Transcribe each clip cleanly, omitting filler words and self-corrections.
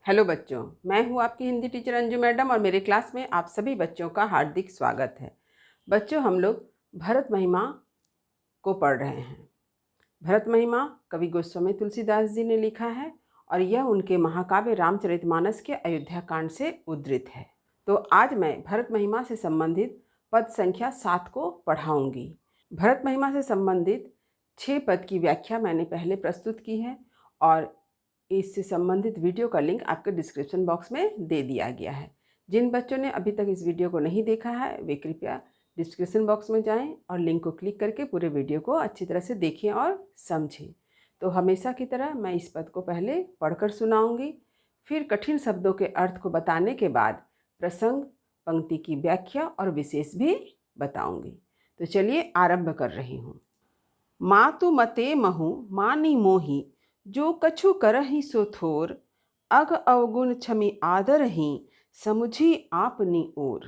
Hello बच्चों, मैं हूँ आपकी हिंदी टीचर अंजू मैडम और मेरे क्लास में आप सभी बच्चों का हार्दिक स्वागत है। बच्चों, हम लोग भरत महिमा को पढ़ रहे हैं। भरत महिमा कवि गोस्वामी तुलसीदास जी ने लिखा है और यह उनके महाकाव्य रामचरितमानस के अयोध्या कांड से उद्धृत है। तो आज मैं भरत महिमा से संबंधित पद संख्या 7 को पढ़ाऊंगी। भरत महिमा से संबंधित 6 पद की व्याख्या मैंने पहले प्रस्तुत की है और इससे संबंधित वीडियो का लिंक आपके डिस्क्रिप्शन बॉक्स में दे दिया गया है। जिन बच्चों ने अभी तक इस वीडियो को नहीं देखा है वे कृपया डिस्क्रिप्शन बॉक्स में जाएं और लिंक को क्लिक करके पूरे वीडियो को अच्छी तरह से देखें और समझें। तो हमेशा की तरह मैं इस पद को पहले पढ़कर सुनाऊंगी, फिर कठिन शब्दों के अर्थ को बताने के बाद प्रसंग, पंक्ति की व्याख्या और विशेष भी बताऊंगी। तो चलिए आरंभ कर रही हूँ। मातु मते महु मानी मोही, जो कछु करहि सो थोर, अग अवगुण छमि आदरहि, समुझी आपनी ओर।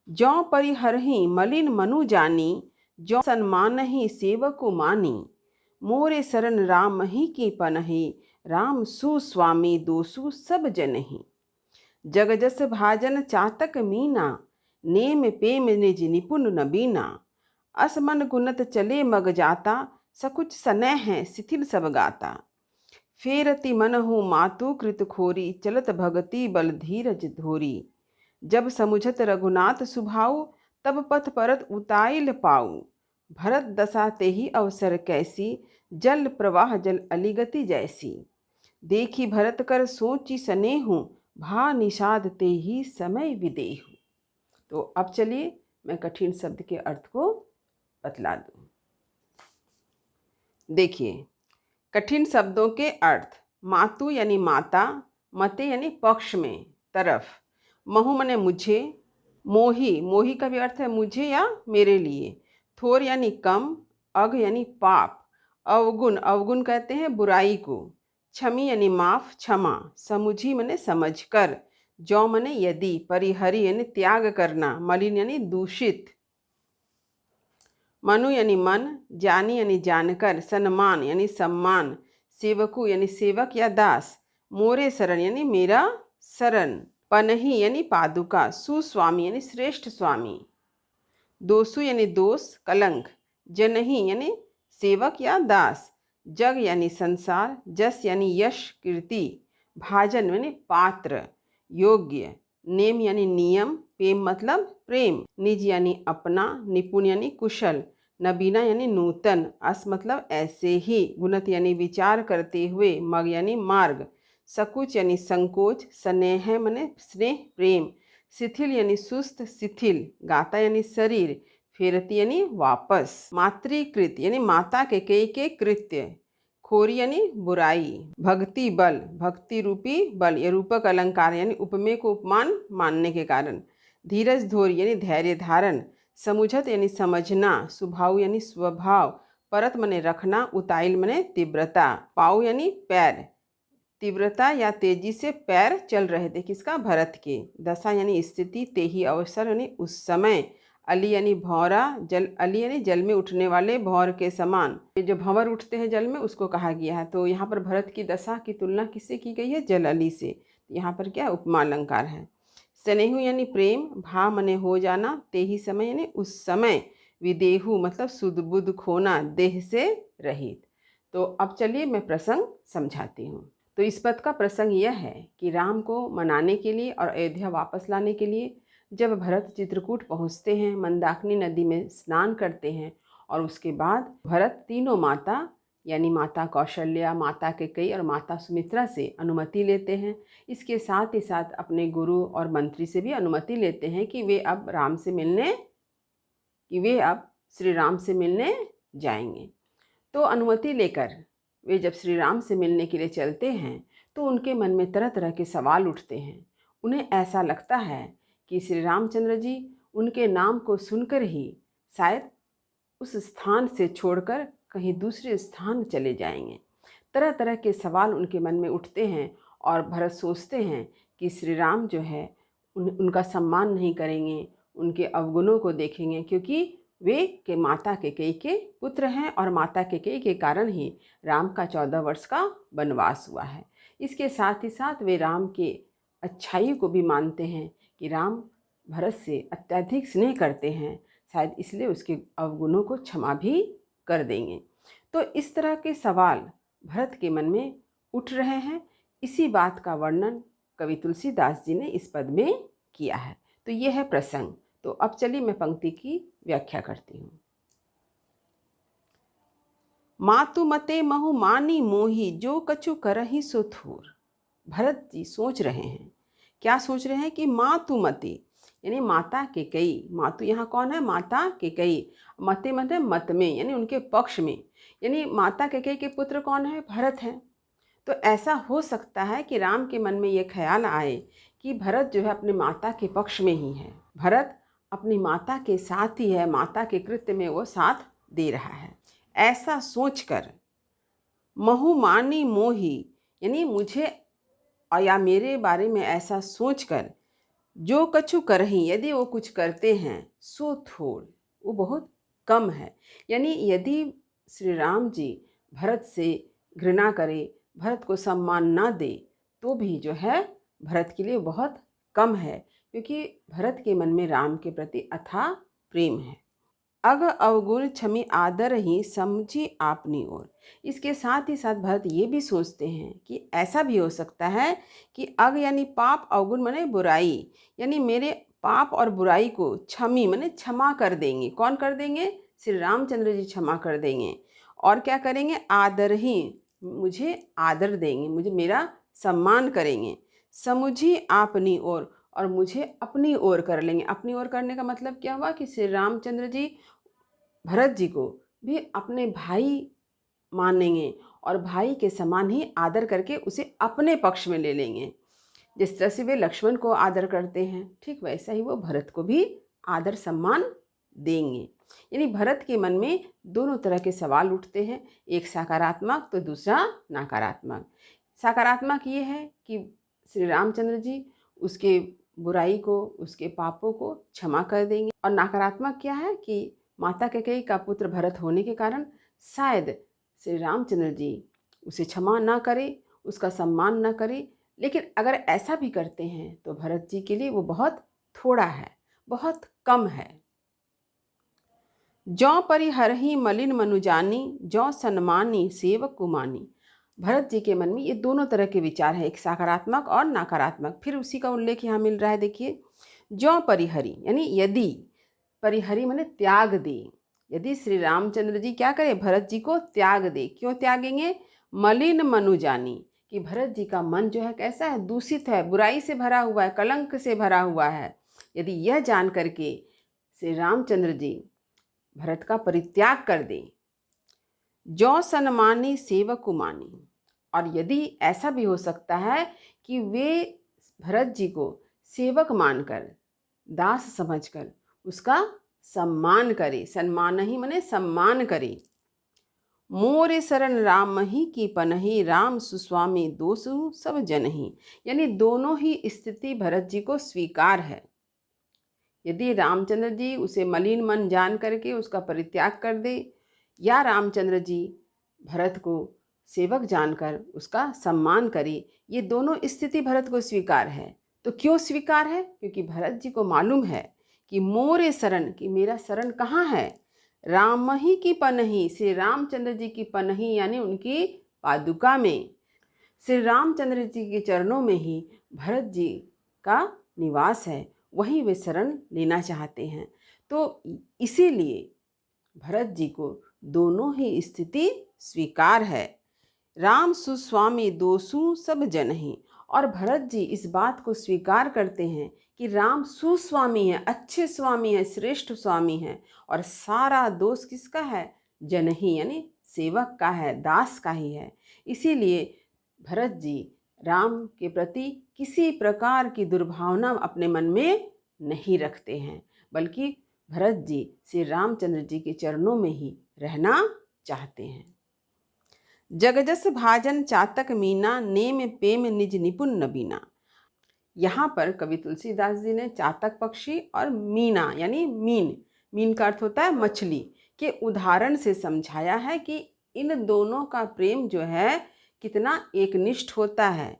ज्यों परिहरहि मलिन मनु जानी, ज्यों सन्मानहि सेवकु मानी, मोरे शरण राम ही की पनहि, राम सुस्वामी दोसु सब जनहि। जग जस भाजन चातक मीना, नेम पेम निज निपुण नबीना, असमन गुणत चले मग जाता, सकुच सनह है शिथिल सब गाता। फेरति मनहु मातु कृत खोरी, चलत भगति बल धीरज धोरी। जब समुझत रघुनाथ सुभाऊ, तब पथ परत उताइल पाऊ। भरत दशा तेहि अवसर कैसी, जल प्रवाह जल अलिगति जैसी। देखी भरत कर सोची सनेहु, भा निषाद तेहि समय विदेहु। तो अब चलिए मैं कठिन शब्द के अर्थ को बतला दूं। देखिए, कठिन शब्दों के अर्थ। मातु यानी माता, मते यानी पक्ष में, तरफ, महु मने मुझे, मोही, मोही का भी अर्थ है मुझे या मेरे लिए, थोर यानी कम, अघ यानी पाप, अवगुण, अवगुण कहते हैं बुराई को, क्षमी यानी माफ, क्षमा, समुझी मने समझकर, जौ मने यदि, परिहरि यानी त्याग करना, मलिन यानी दूषित, मनु यानी मन, जानी यानी जानकर, सन्मान यानी सम्मान, सेवकु यानी सेवक या दास, मोरे शरण यानी मेरा शरण, पनहि यानी पादुका, सुस्वामी यानी श्रेष्ठ स्वामी, दोसु यानी दोष, कलंक, जनहि यानी सेवक या दास, जग यानी संसार, जस यानी यश कीर्ति, भाजन यानी पात्र, योग्य, नेम यानी नियम, प्रेम मतलब प्रेम, निज यानी अपना, निपुण यानी कुशल, नबीना यानी नूतन, अस मतलब ऐसे ही, गुणत यानी विचार करते हुए, मग यानी मार्ग, सकुच यानी संकोच, स्नेह मने स्नेह प्रेम, शिथिल यानी सुस्त शिथिल, गाता यानी शरीर, फेरती यानी वापस, मातृकृत यानी माता के कई के कृत्य, खोरी यानी बुराई, भक्ति बल, भक्ति रूपी बल या रूपक अलंकार यानी उपमेय को उपमान मानने के कारण, धीरज धोरी यानी धैर्य धारण, समुझत यानी समझना, सुभाव यानी स्वभाव, परत मने रखना, उताइल मने तीव्रता, पाऊ यानी पैर, तीव्रता या तेजी से पैर चल रहे थे किसका, भरत के, दशा यानी स्थिति, तेही अवसर यानी उस समय, अली यानी भौरा, जल, अली यानी जल में उठने वाले भौर के समान, ये जो भंवर उठते हैं जल में उसको कहा गया है। तो यहाँ पर भरत की दशा की तुलना किससे की गई है, जल अली से। यहाँ पर क्या उपमा अलंकार है। स्नेहु यानी प्रेम, भा मने हो जाना, तेही समय यानी उस समय, विदेहु मतलब सुध बुध खोना, देह से रहित। तो अब चलिए मैं प्रसंग समझाती हूँ। तो इस पद का प्रसंग यह है कि राम को मनाने के लिए और अयोध्या वापस लाने के लिए जब भरत चित्रकूट पहुँचते हैं, मंदाकिनी नदी में स्नान करते हैं और उसके बाद भरत तीनों माता यानी माता कौशल्या, माता कैकेयी और माता सुमित्रा से अनुमति लेते हैं। इसके साथ ही साथ अपने गुरु और मंत्री से भी अनुमति लेते हैं कि वे अब श्री राम से मिलने जाएंगे। तो अनुमति लेकर वे जब श्री राम से मिलने के लिए चलते हैं तो उनके मन में तरह तरह के सवाल उठते हैं। उन्हें ऐसा लगता है कि श्री रामचंद्र जी उनके नाम को सुनकर ही शायद उस स्थान से छोड़कर कहीं दूसरे स्थान चले जाएंगे। तरह तरह के सवाल उनके मन में उठते हैं और भरत सोचते हैं कि श्री राम जो है उनका सम्मान नहीं करेंगे, उनके अवगुणों को देखेंगे, क्योंकि वे के माता कैकेयी के पुत्र हैं और माता कैकेयी के कारण ही राम का 14 वर्ष का वनवास हुआ है। इसके साथ ही साथ वे राम के अच्छाई को भी मानते हैं कि राम भरत से अत्यधिक स्नेह करते हैं, शायद इसलिए उसके अवगुणों को क्षमा भी कर देंगे। तो इस तरह के सवाल भरत के मन में उठ रहे हैं। इसी बात का वर्णन कवि तुलसीदास जी ने इस पद में किया है। तो ये है प्रसंग। तो अब चलिए मैं पंक्ति की व्याख्या करती हूँ। मातु मते महु मानी मोही, जो कछु करहि सो थूर। भरत जी सोच रहे हैं, क्या सोच रहे हैं कि मातु मते यानी माता कैकेयी, मातु यहाँ कौन है? माता कैकेयी। मते मते मत में यानी उनके पक्ष में, यानी माता कैकेयी के पुत्र कौन है? भरत हैं। तो ऐसा हो सकता है कि राम के मन में ये ख्याल आए कि भरत जो है अपने माता के पक्ष में ही है, भरत अपनी माता के साथ ही है, माता के कृत्य में वो साथ दे रहा है। ऐसा सोचकर महु मानी मोही यानी मुझे या मेरे बारे में ऐसा सोचकर, जो कछु करही यदि वो कुछ करते हैं, सो थोड़ वो बहुत कम है। यानी यदि श्री राम जी भरत से घृणा करे, भरत को सम्मान ना दे, तो भी जो है भरत के लिए बहुत कम है, क्योंकि भरत के मन में राम के प्रति अथाह प्रेम है। अग अवगुण क्षमी आदर ही समझी आपनी ओर। इसके साथ ही साथ भरत ये भी सोचते हैं कि ऐसा भी हो सकता है कि अग यानी पाप, अवगुण माने बुराई, यानी मेरे पाप और बुराई को क्षमी माने क्षमा कर देंगे। कौन कर देंगे? श्री रामचंद्र जी क्षमा कर देंगे। और क्या करेंगे? आदर ही, मुझे आदर देंगे, मुझे मेरा सम्मान करेंगे। समुझी आपनी ओर, और मुझे अपनी ओर कर लेंगे। अपनी ओर करने का मतलब क्या हुआ कि श्री रामचंद्र जी भरत जी को भी अपने भाई मानेंगे और भाई के समान ही आदर करके उसे अपने पक्ष में ले लेंगे। जिस तरह से वे लक्ष्मण को आदर करते हैं, ठीक वैसा ही वो भरत को भी आदर सम्मान देंगे। यानी भरत के मन में दोनों तरह के सवाल उठते हैं, एक सकारात्मक तो दूसरा नकारात्मक। सकारात्मक ये है कि श्री रामचंद्र जी उसके बुराई को, उसके पापों को क्षमा कर देंगे। और नकारात्मक क्या है कि माता कैकेयी का पुत्र भरत होने के कारण शायद श्री रामचंद्र जी उसे क्षमा ना करे, उसका सम्मान ना करे। लेकिन अगर ऐसा भी करते हैं तो भरत जी के लिए वो बहुत थोड़ा है, बहुत कम है। जौ परिहरहि मलिन मनुजानी, जौ सन्मानी सेवक कुमानी। भरत जी के मन में ये दोनों तरह के विचार हैं, एक सकारात्मक और नकारात्मक। फिर उसी का उल्लेख यहाँ मिल रहा है। देखिए, जौ परिहरी यानी यदि, परिहरी माने त्याग दे। यदि श्री रामचंद्र जी क्या करें? भरत जी को त्याग दे। क्यों त्यागेंगे? मलिन मनुजानी, कि भरत जी का मन जो है कैसा है? दूषित है, बुराई से भरा हुआ है, कलंक से भरा हुआ है। यदि यह जान करके श्री रामचंद्र जी भरत का परित्याग कर दें। जौ सन्मानी सेवक कुमानी, और यदि ऐसा भी हो सकता है कि वे भरत जी को सेवक मानकर, दास समझकर उसका सम्मान करे। सम्मान ही माने सम्मान करे। मोरे शरण राम ही की पनही, राम सुस्वामी दोसु सब जनही। यानी दोनों ही स्थिति भरत जी को स्वीकार है। यदि रामचंद्र जी उसे मलिन मन जान करके उसका परित्याग कर दे, या रामचंद्र जी भरत को सेवक जानकर उसका सम्मान करे, ये दोनों स्थिति भरत को स्वीकार है। तो क्यों स्वीकार है? क्योंकि भरत जी को मालूम है कि मोरे शरण, कि मेरा शरण कहाँ है? राम ही की पनही, श्री रामचंद्र जी की पनही यानी उनकी पादुका में, श्री रामचंद्र जी के चरणों में ही भरत जी का निवास है, वहीं वे शरण लेना चाहते हैं। तो इसीलिए भरत जी को दोनों ही स्थिति स्वीकार है। राम सुस्वामी दोसु सब जनहि, और भरत जी इस बात को स्वीकार करते हैं कि राम सुस्वामी है, अच्छे स्वामी है, श्रेष्ठ स्वामी है, और सारा दोष किसका है? जनहि यानी सेवक का है, दास का ही है। इसीलिए भरत जी राम के प्रति किसी प्रकार की दुर्भावना अपने मन में नहीं रखते हैं, बल्कि भरत जी श्री रामचंद्र जी के चरणों में ही रहना चाहते हैं। जगजस भाजन चातक मीना, नेम प्रेम निज निपुण नबीना। यहाँ पर कवि तुलसीदास जी ने चातक पक्षी और मीना यानी मीन, मीन का अर्थ होता है मछली, के उदाहरण से समझाया है कि इन दोनों का प्रेम जो है कितना एकनिष्ठ होता है।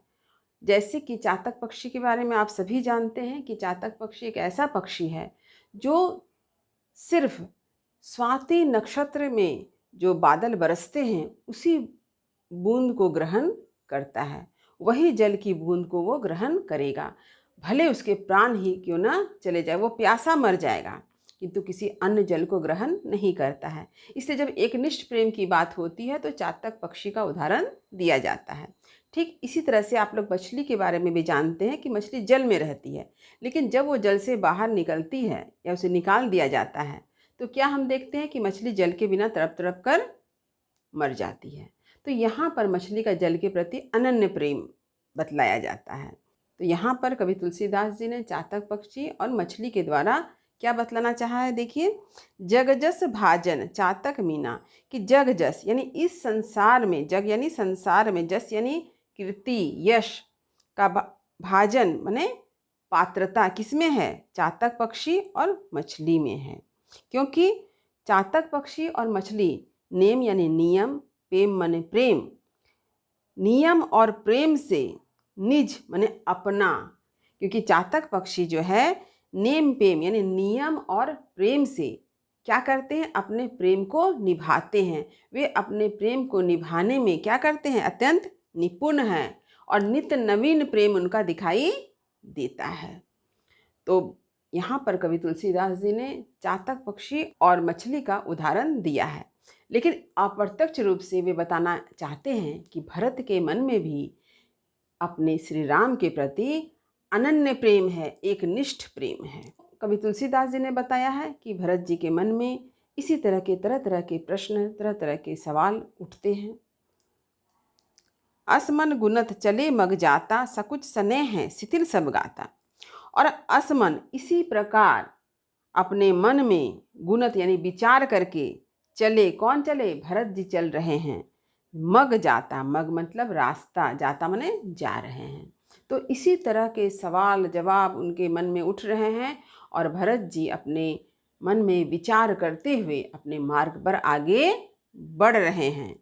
जैसे कि चातक पक्षी के बारे में आप सभी जानते हैं कि चातक पक्षी एक ऐसा पक्षी है जो सिर्फ स्वाति नक्षत्र में जो बादल बरसते हैं उसी बूंद को ग्रहण करता है, वही जल की बूंद को वो ग्रहण करेगा, भले उसके प्राण ही क्यों ना चले जाए, वो प्यासा मर जाएगा किंतु किसी अन्य जल को ग्रहण नहीं करता है। इसलिए जब एकनिष्ठ प्रेम की बात होती है तो चातक पक्षी का उदाहरण दिया जाता है। ठीक इसी तरह से आप लोग मछली के बारे में भी जानते हैं कि मछली जल में रहती है, लेकिन जब वो जल से बाहर निकलती है या उसे निकाल दिया जाता है तो क्या हम देखते हैं कि मछली जल के बिना तड़प तड़प कर मर जाती है। तो यहाँ पर मछली का जल के प्रति अनन्य प्रेम बतलाया जाता है। तो यहाँ पर कवि तुलसीदास जी ने चातक पक्षी और मछली के द्वारा क्या बतलाना चाहा है, देखिए। जग जस भाजन चातक मीना, कि जग जस यानी इस संसार में, जग यानी संसार में, जस यानी कीर्ति यश का भाजन माने पात्रता किसमें है, चातक पक्षी और मछली में है। क्योंकि चातक पक्षी और मछली नेम यानी नियम, प्रेम माने प्रेम, नियम और प्रेम से निज माने अपना, क्योंकि चातक पक्षी जो है नेम प्रेम यानी नियम और प्रेम से क्या करते हैं, अपने प्रेम को निभाते हैं। वे अपने प्रेम को निभाने में क्या करते हैं, अत्यंत निपुण हैं और नित्य नवीन प्रेम उनका दिखाई देता है। तो यहाँ पर कवि तुलसीदास जी ने चातक पक्षी और मछली का उदाहरण दिया है, लेकिन अप्रत्यक्ष रूप से वे बताना चाहते हैं कि भरत के मन में भी अपने श्री राम के प्रति अनन्य प्रेम है, एक निष्ठ प्रेम है। कवि तुलसीदास जी ने बताया है कि भरत जी के मन में इसी तरह के तरह तरह के प्रश्न, तरह तरह के सवाल उठते हैं। असमन गुनत चले मग जाता, सकुच स्नेह है शिथिल सब गाता। और असमन इसी प्रकार अपने मन में गुनत यानी विचार करके चले, कौन चले, भरत जी चल रहे हैं। मग जाता, मग मतलब रास्ता, जाता माने जा रहे हैं। तो इसी तरह के सवाल जवाब उनके मन में उठ रहे हैं और भरत जी अपने मन में विचार करते हुए अपने मार्ग पर आगे बढ़ रहे हैं।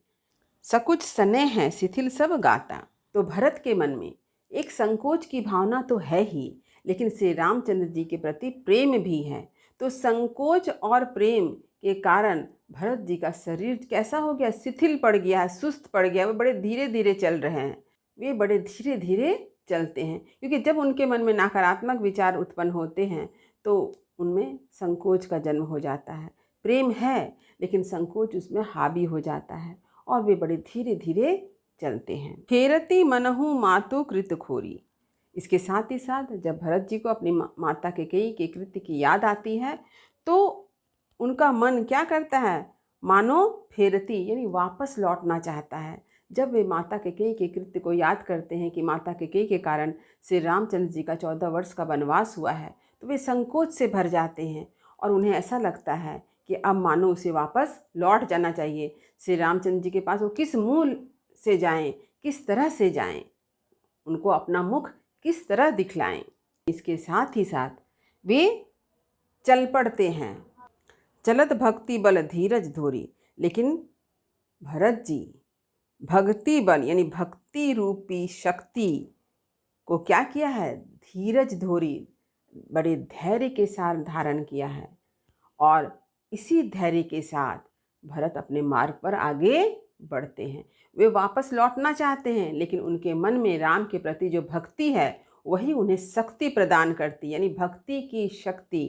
सकुच स्नेह है शिथिल सब गाता। तो भरत के मन में एक संकोच की भावना तो है ही, लेकिन श्री रामचंद्र जी के प्रति प्रेम भी है। तो संकोच और प्रेम के कारण भरत जी का शरीर कैसा हो गया, शिथिल पड़ गया है, सुस्त पड़ गया। वे बड़े धीरे धीरे चल रहे हैं, वे बड़े धीरे धीरे चलते हैं, क्योंकि जब उनके मन में नकारात्मक विचार उत्पन्न होते हैं तो उनमें संकोच का जन्म हो जाता है। प्रेम है लेकिन संकोच उसमें हावी हो जाता है और वे बड़े धीरे धीरे चलते हैं। फेरती मनहु मातु कृत खोरी। इसके साथ ही साथ जब भरत जी को अपनी माता कैकेयी के कृत्य की याद आती है तो उनका मन क्या करता है, मानो फेरती यानी वापस लौटना चाहता है। जब वे माता कैकेयी के कृत्य को याद करते हैं कि माता कैकेयी के कारण श्री रामचंद्र जी का 14 वर्ष का वनवास हुआ है, तो वे संकोच से भर जाते हैं और उन्हें ऐसा लगता है कि अब मानो उसे वापस लौट जाना चाहिए श्री रामचंद्र जी के पास। वो किस मुँह से जाएं, किस तरह से जाएं, उनको अपना मुख किस तरह दिखलाएं। इसके साथ ही साथ वे चल पड़ते हैं। चलत भक्ति बल धीरज धोरी। लेकिन भरत जी भक्ति बल यानी भक्ति रूपी शक्ति को क्या किया है, धीरज धोरी, बड़े धैर्य के साथ धारण किया है और इसी धैर्य के साथ भरत अपने मार्ग पर आगे बढ़ते हैं। वे वापस लौटना चाहते हैं लेकिन उनके मन में राम के प्रति जो भक्ति है वही उन्हें शक्ति प्रदान करती, यानी भक्ति की शक्ति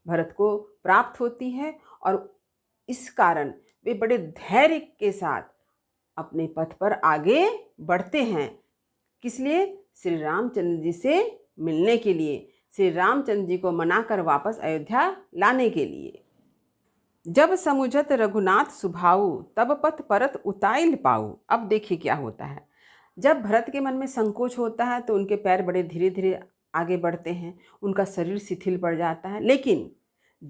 भरत को प्राप्त होती है और इस कारण वे बड़े धैर्य के साथ अपने पथ पर आगे बढ़ते हैं। किस लिए, श्री रामचंद्र जी से मिलने के लिए, श्री रामचंद्र जी को मनाकर वापस अयोध्या लाने के लिए। जब समुझत रघुनाथ सुभाऊ, तब पथ परत उताइल पाऊ। अब देखिए क्या होता है, जब भरत के मन में संकोच होता है तो उनके पैर बड़े धीरे धीरे आगे बढ़ते हैं, उनका शरीर शिथिल पड़ जाता है। लेकिन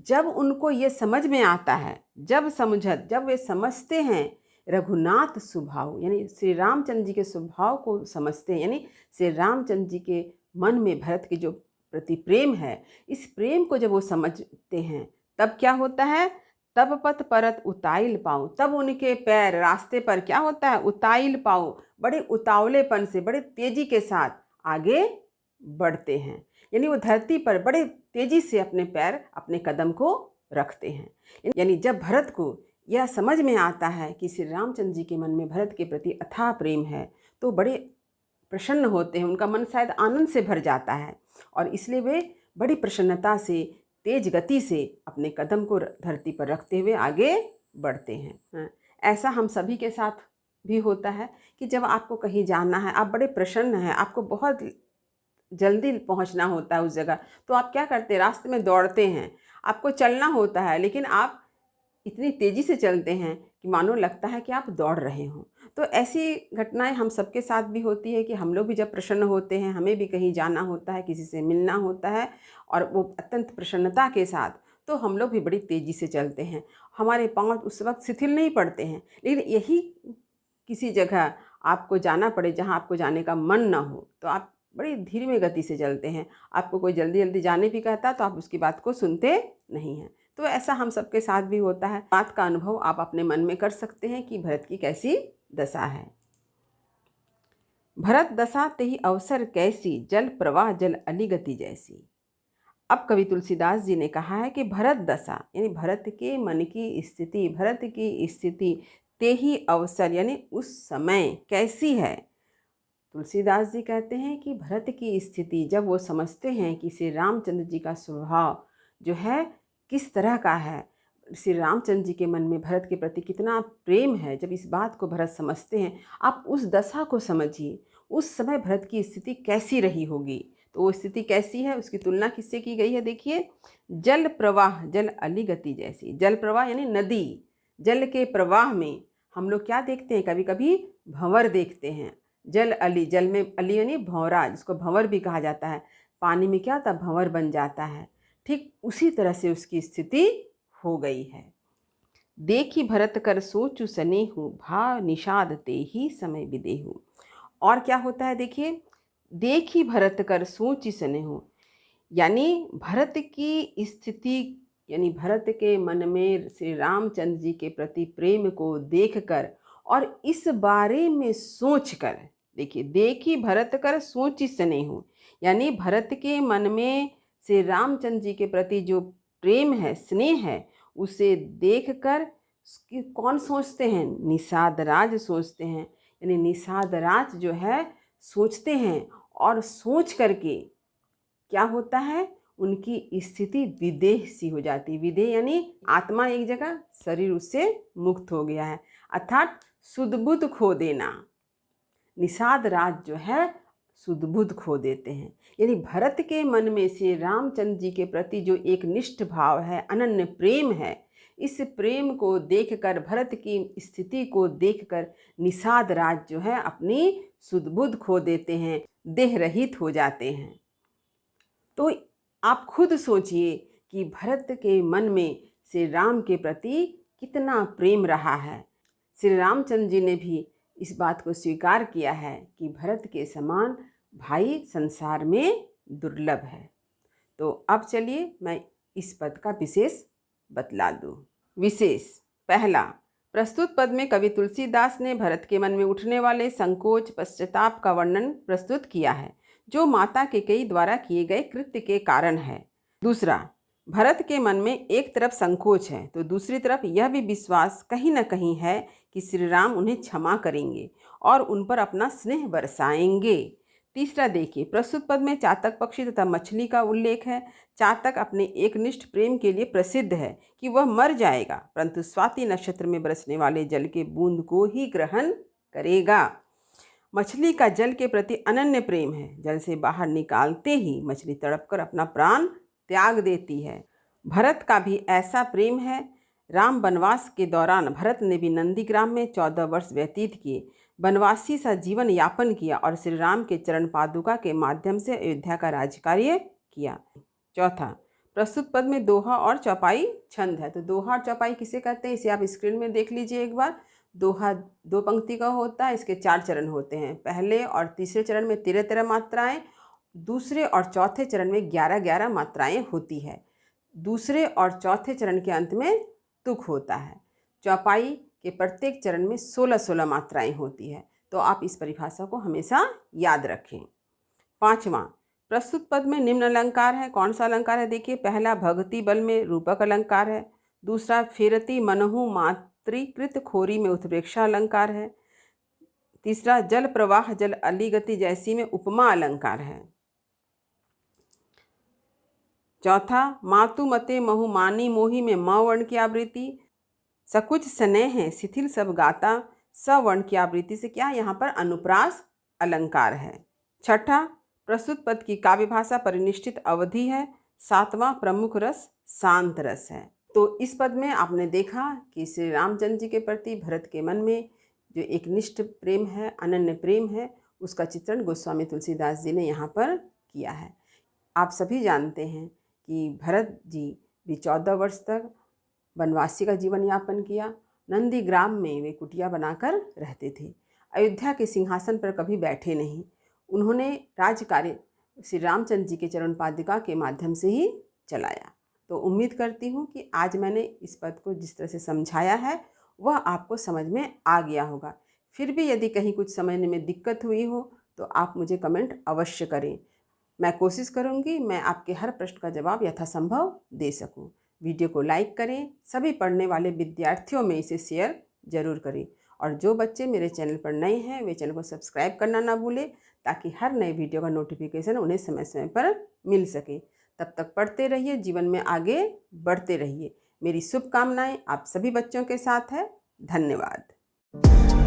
जब उनको ये समझ में आता है, जब वे समझते हैं रघुनाथ स्वभाव, यानी श्री रामचंद्र जी के स्वभाव को समझते हैं, यानी श्री रामचंद्र जी के मन में भरत के जो प्रति प्रेम है, इस प्रेम को जब वो समझते हैं तब क्या होता है, तब पथ परत उताइल पाऊँ, तब उनके पैर रास्ते पर क्या होता है, उताइल पाऊँ, बड़े उतावलेपन से, बड़े तेजी के साथ आगे बढ़ते हैं। यानी वो धरती पर बड़े तेजी से अपने पैर, अपने कदम को रखते हैं। यानी जब भरत को यह समझ में आता है कि श्री रामचंद्र जी के मन में भरत के प्रति अथाह प्रेम है, तो बड़े प्रसन्न होते हैं, उनका मन शायद आनंद से भर जाता है और इसलिए वे बड़ी प्रसन्नता से, तेज गति से अपने कदम को धरती पर रखते हुए आगे बढ़ते हैं। ऐसा हम सभी के साथ भी होता है कि जब आपको कहीं जाना है, आप बड़े प्रसन्न हैं, आपको बहुत जल्दी पहुंचना होता है उस जगह, तो आप क्या करते हैं, रास्ते में दौड़ते हैं। आपको चलना होता है लेकिन आप इतनी तेज़ी से चलते हैं कि मानो लगता है कि आप दौड़ रहे हों। तो ऐसी घटनाएं हम सबके साथ भी होती है कि हम लोग भी जब प्रसन्न होते हैं, हमें भी कहीं जाना होता है, किसी से मिलना होता है और वो अत्यंत प्रसन्नता के साथ, तो हम लोग भी बड़ी तेज़ी से चलते हैं। हमारे पाँव उस वक्त शिथिल नहीं पड़ते हैं। लेकिन यही किसी जगह आपको जाना पड़े जहाँ आपको जाने का मन ना हो, तो आप बड़ी धीमी गति से चलते हैं। आपको कोई जल्दी जल्दी जाने भी कहता तो आप उसकी बात को सुनते नहीं हैं। तो ऐसा हम सबके साथ भी होता है। बात का अनुभव आप अपने मन में कर सकते हैं कि भरत की कैसी दशा है। भरत दशा तेहि अवसर कैसी, जल प्रवाह जल अली गति जैसी। अब कवि तुलसीदास जी ने कहा है कि भरत दशा यानी भरत के मन की स्थिति, भरत की स्थिति तेहि अवसर यानी उस समय कैसी है। तुलसीदास जी कहते हैं कि भरत की स्थिति जब वो समझते हैं कि श्री रामचंद्र जी का स्वभाव जो है किस तरह का है, श्री रामचंद्र जी के मन में भरत के प्रति कितना प्रेम है, जब इस बात को भरत समझते हैं, आप उस दशा को समझिए, उस समय भरत की स्थिति कैसी रही होगी। तो वो स्थिति कैसी है, उसकी तुलना किससे की गई है। देखिए, जल प्रवाह जल अली गति जैसी। जल प्रवाह यानी नदी, जल के प्रवाह में हम लोग क्या देखते हैं, कभी कभी भंवर देखते हैं। जल अली, जल में अली यानी भंवरा, जिसको भंवर भी कहा जाता है। पानी में क्या होता है, भंवर बन जाता है। ठीक उसी तरह से उसकी स्थिति हो गई है। देखी भरत कर सोचु सनेहु, भाव निषाद ते ही समय विदेहु। और क्या होता है, देखिए, देखी भरत कर सोचि सनेहु यानी भरत की स्थिति, यानी भरत के मन में श्री रामचंद्र जी के प्रति प्रेम को देखकर और इस बारे में सोचकर, देखिए, देखी भरत कर सोचि सनेहु यानी भरत के मन में श्री रामचंद्र जी के प्रति जो प्रेम है, स्नेह है, उसे देखकर कौन सोचते हैं, निषाद राज सोचते हैं। यानी निषाद राज जो है सोचते हैं और सोच करके क्या होता है, उनकी स्थिति विदेह सी हो जाती है। विदेह यानी आत्मा एक जगह, शरीर उससे मुक्त हो गया है, अर्थात शुद्ध बुद्ध खो देना। निषाद राज जो है शुद्ध बुद्ध खो देते हैं। यानी भरत के मन में श्री रामचंद्र जी के प्रति जो एक निष्ठ भाव है, अनन्य प्रेम है, इस प्रेम को देखकर, भरत की स्थिति को देखकर निषाद राज जो है अपनी शुद्ध बुद्ध खो देते हैं, देह रहित हो जाते हैं। तो आप खुद सोचिए कि भरत के मन में श्री राम के प्रति कितना प्रेम रहा है। श्री रामचंद्र जी ने भी इस बात को स्वीकार किया है कि भरत के समान भाई संसार में दुर्लभ है। तो अब चलिए मैं इस पद का विशेष बतला दूं। विशेष, पहला, प्रस्तुत पद में कवि तुलसीदास ने भरत के मन में उठने वाले संकोच, पश्चाताप का वर्णन प्रस्तुत किया है, जो माता केकई द्वारा किए गए कृत्य के कारण है। दूसरा, भरत के मन में एक तरफ संकोच है तो दूसरी तरफ यह भी विश्वास कहीं न कहीं है कि श्री राम उन्हें क्षमा करेंगे और उन पर अपना स्नेह बरसाएंगे। तीसरा देखिए, प्रस्तुत पद में चातक पक्षी तथा मछली का उल्लेख है। चातक अपने एकनिष्ठ प्रेम के लिए प्रसिद्ध है कि वह मर जाएगा परंतु स्वाति नक्षत्र में बरसने वाले जल के बूंद को ही ग्रहण करेगा। मछली का जल के प्रति अनन्य प्रेम है। जल से बाहर निकालते ही मछली तड़पकर अपना प्राण त्याग देती है। भरत का भी ऐसा प्रेम है। राम वनवास के दौरान भरत ने भी नंदीग्राम में 14 वर्ष व्यतीत किए, वनवासी सा जीवन यापन किया और श्री राम के चरण पादुका के माध्यम से अयोध्या का राजकार्य किया। चौथा, प्रस्तुत पद में दोहा और चौपाई छंद है। तो दोहा और चौपाई किसे कहते हैं, इसे आप स्क्रीन में देख लीजिए एक बार। दोहा 2 पंक्ति का होता है, इसके 4 चरण होते हैं। पहले और तीसरे चरण में 13-13 मात्राएं, दूसरे और चौथे चरण में 11-11 मात्राएं होती है। दूसरे और चौथे चरण के अंत में तुक होता है। चौपाई के प्रत्येक चरण में 16-16 मात्राएं होती है। तो आप इस परिभाषा को हमेशा याद रखें। 5वां, प्रस्तुत पद में निम्न अलंकार है। कौन सा अलंकार है? देखिए, पहला भगति बल में रूपक अलंकार है। दूसरा फेरति मनहु मातृकृत खोरी में उत्प्रेक्षा अलंकार है। तीसरा जल प्रवाह जल अली गति जैसी में उपमा अलंकार है। चौथा मातु मते महु मानी मोही में म वर्ण की आवृत्ति। सकुच स्नेह है शिथिल सब गाता स वर्ण की आवृत्ति से क्या यहाँ पर अनुप्रास अलंकार है। छठा प्रस्तुत पद की काव्य भाषा परिनिष्ठित अवधि है। 7वां प्रमुख रस शांत रस है। तो इस पद में आपने देखा कि श्री रामचंद्र जी के प्रति भरत के मन में जो एक निष्ठ प्रेम है, अनन्य प्रेम है, उसका चित्रण गोस्वामी तुलसीदास जी ने यहाँ पर किया है। आप सभी जानते हैं कि भरत जी भी 14 वर्ष तक वनवासी का जीवन यापन किया। नंदीग्राम में वे कुटिया बनाकर रहते थे। अयोध्या के सिंहासन पर कभी बैठे नहीं। उन्होंने राज्य कार्य श्री रामचंद्र जी के चरण पादुका के माध्यम से ही चलाया। तो उम्मीद करती हूँ कि आज मैंने इस पद को जिस तरह से समझाया है वह आपको समझ में आ गया होगा। फिर भी यदि कहीं कुछ समझने में दिक्कत हुई हो तो आप मुझे कमेंट अवश्य करें। मैं कोशिश करूँगी मैं आपके हर प्रश्न का जवाब यथासंभव दे सकूँ। वीडियो को लाइक करें, सभी पढ़ने वाले विद्यार्थियों में इसे शेयर जरूर करें, और जो बच्चे मेरे चैनल पर नए हैं वे चैनल को सब्सक्राइब करना ना भूलें ताकि हर नए वीडियो का नोटिफिकेशन उन्हें समय समय पर मिल सके। तब तक पढ़ते रहिए, जीवन में आगे बढ़ते रहिए। मेरी शुभकामनाएं आप सभी बच्चों के साथ है। धन्यवाद।